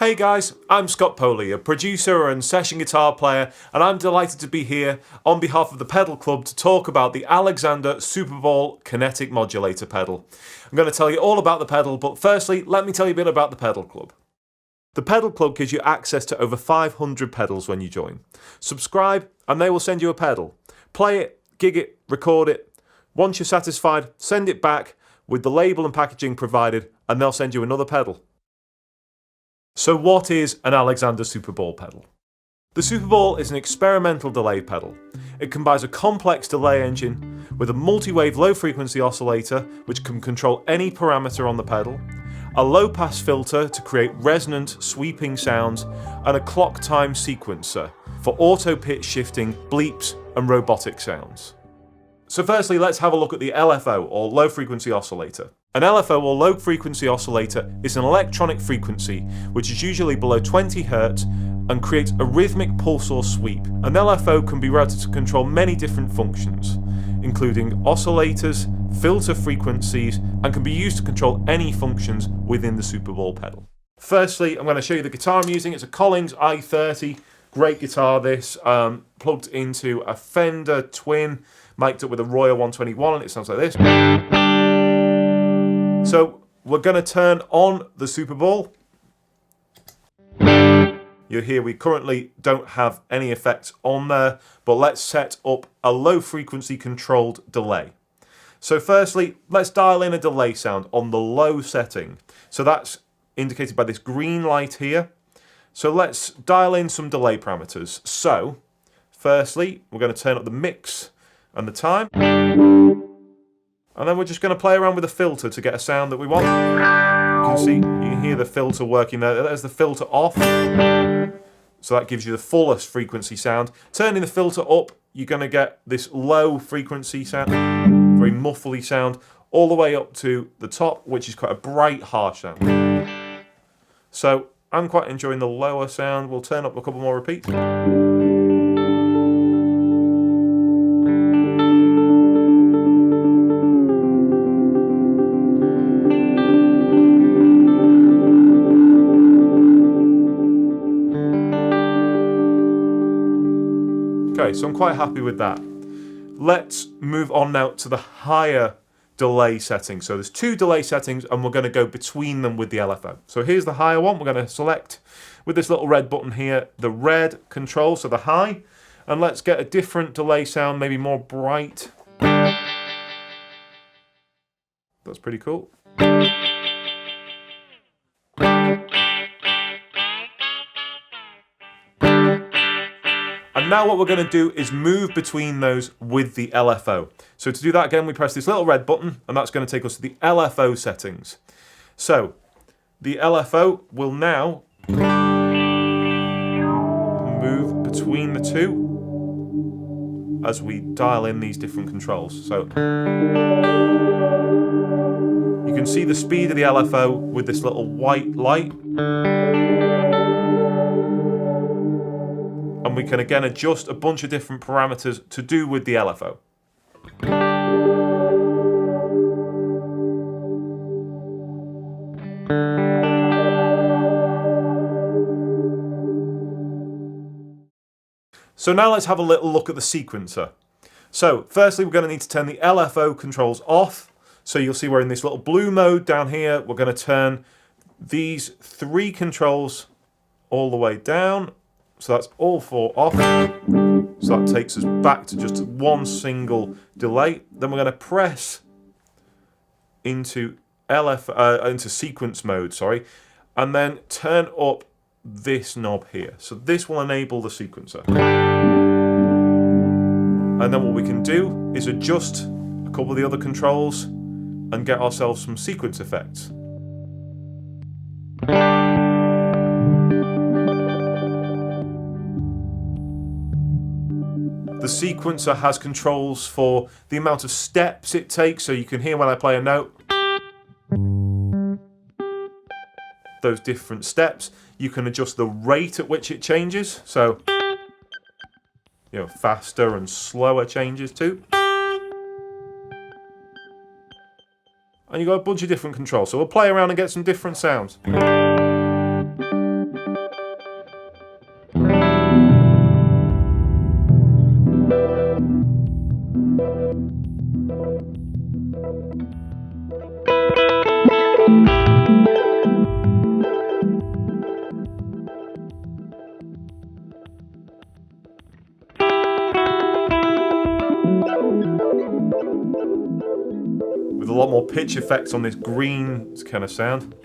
Hey guys, I'm Scott Poley, a producer and session guitar player, and I'm delighted to be here on behalf of the Pedal Club to talk about the Alexander Superball Kinetic Modulator pedal. I'm going to tell you all about the pedal, but firstly, let me tell you a bit about the Pedal Club. The Pedal Club gives you access to over 500 pedals when you join. Subscribe and they will send you a pedal. Play it, gig it, record it. Once you're satisfied, send it back with the label and packaging provided, and they'll send you another pedal. So what is an Alexander Superball pedal? The Superball is an experimental delay pedal. It combines a complex delay engine with a multi-wave low-frequency oscillator which can control any parameter on the pedal, a low-pass filter to create resonant, sweeping sounds, and a clock time sequencer for auto-pitch shifting, bleeps, and robotic sounds. So firstly, let's have a look at the LFO, or low-frequency oscillator. An LFO, or low-frequency oscillator, is an electronic frequency which is usually below 20 Hz and creates a rhythmic pulse or sweep. An LFO can be routed to control many different functions, including oscillators, filter frequencies, and can be used to control any functions within the Superball pedal. Firstly, I'm going to show you the guitar I'm using. It's a Collins i30, great guitar this, plugged into a Fender Twin, mic'd up with a Royal 121, and it sounds like this. So we're going to turn on the Superball. You'll hear we currently don't have any effects on there, but let's set up a low frequency controlled delay. So firstly, let's dial in a delay sound on the low setting. So that's indicated by this green light here. So let's dial in some delay parameters. So firstly, we're going to turn up the mix and the time. And then we're just going to play around with the filter to get a sound that we want. You can see, you can hear the filter working there. There's the filter off. So that gives you the fullest frequency sound. Turning the filter up, you're going to get this low frequency sound, very muffly sound, all the way up to the top, which is quite a bright, harsh sound. So I'm quite enjoying the lower sound. We'll turn up a couple more repeats. Okay, so I'm quite happy with that. Let's move on now to the higher delay setting. So there's two delay settings and we're going to go between them with the LFO. So here's the higher one. We're going to select with this little red button here, the red control, so the high. And let's get a different delay sound, maybe more bright. That's pretty cool. And now what we're going to do is move between those with the LFO. So to do that again, we press this little red button, and that's going to take us to the LFO settings. So the LFO will now move between the two as we dial in these different controls. So you can see the speed of the LFO with this little white light. And we can again adjust a bunch of different parameters to do with the LFO. So now let's have a little look at the sequencer. So firstly, we're going to need to turn the LFO controls off. So you'll see we're in this little blue mode down here. We're going to turn these three controls all the way down. So that's all four off. So that takes us back to just one single delay. Then we're going to press into into sequence mode, sorry, and then turn up this knob here. So this will enable the sequencer. And then what we can do is adjust a couple of the other controls and get ourselves some sequence effects. The sequencer has controls for the amount of steps it takes, so you can hear when I play a note, those different steps. You can adjust the rate at which it changes, so faster and slower changes too. And you've got a bunch of different controls, so we'll play around and get some different sounds. pitch effects on this green kind of sound.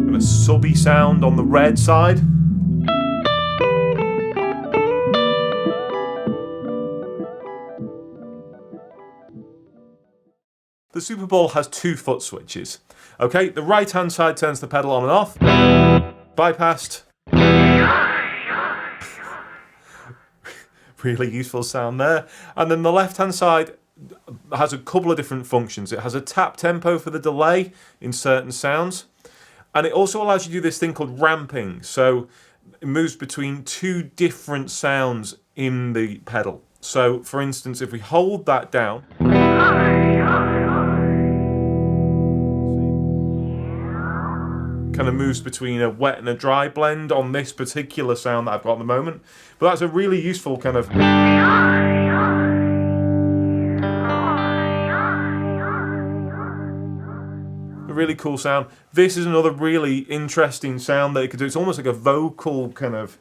And a subby sound on the red side. The Superball has two foot switches. Okay, the right hand side turns the pedal on and off. Bypassed. Really useful sound there. And then the left hand side has a couple of different functions. It has a tap tempo for the delay in certain sounds. And it also allows you to do this thing called ramping. So it moves between two different sounds in the pedal. So for instance, if we hold that down, kind of moves between a wet and a dry blend on this particular sound that I've got at the moment. But that's a really useful kind of... a really cool sound. This is another really interesting sound that it could do. It's almost like a vocal kind of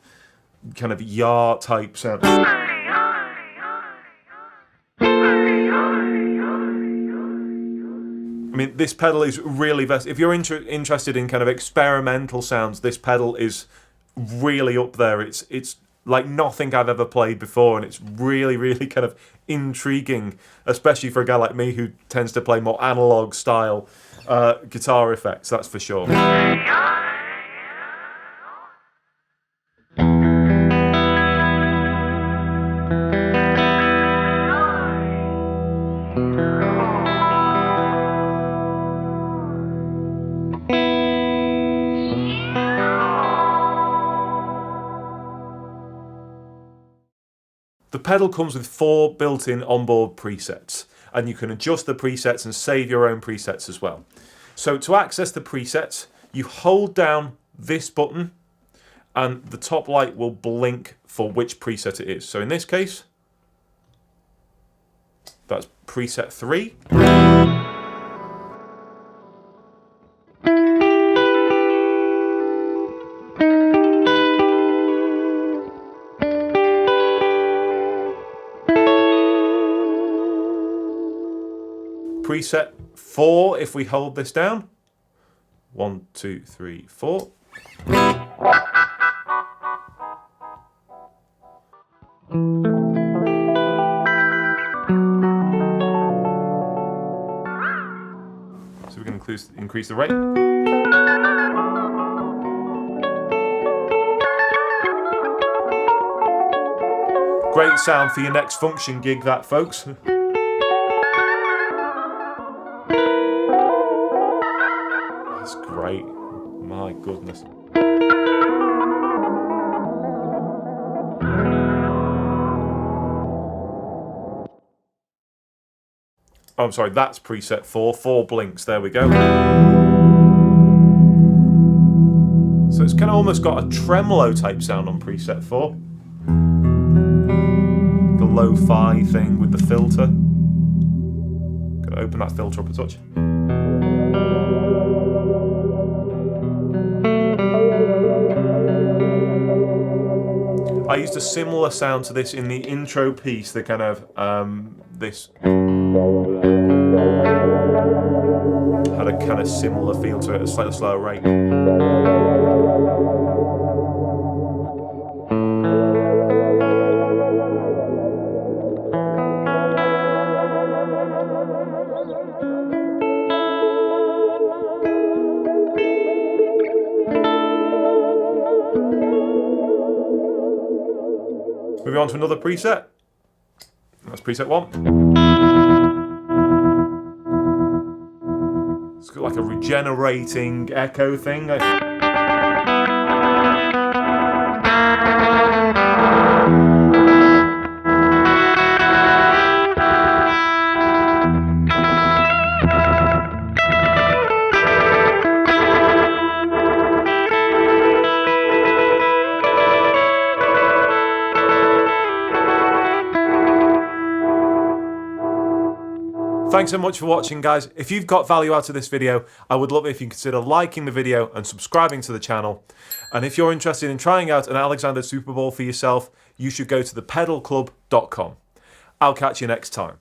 yah type sound. I mean, this pedal is really best. If you're interested in kind of experimental sounds, this pedal is really up there. It's like nothing I've ever played before, and it's really, really kind of intriguing, especially for a guy like me who tends to play more analog style guitar effects, that's for sure. The pedal comes with 4 built-in onboard presets, and you can adjust the presets and save your own presets as well. So to access the presets, you hold down this button and the top light will blink for which preset it is. So in this case, that's preset 3. Preset 4 if we hold this down. 1, 2, 3, 4. So we can increase the rate. Great sound for your next function gig, that, folks. That's great. My goodness. Oh, I'm sorry, that's preset 4. 4 blinks, there we go. So it's kind of almost got a tremolo type sound on preset 4. The lo-fi thing with the filter. Gotta open that filter up a touch. I used a similar sound to this in the intro piece, the kind of, this had a kind of similar feel to it, a slightly slower rate. Moving on to another preset. That's preset 1. It's got like a regenerating echo thing. Thanks so much for watching, guys. If you've got value out of this video, I would love it if you consider liking the video and subscribing to the channel. And if you're interested in trying out an Alexander Superball for yourself, you should go to thepedalclub.com. I'll catch you next time.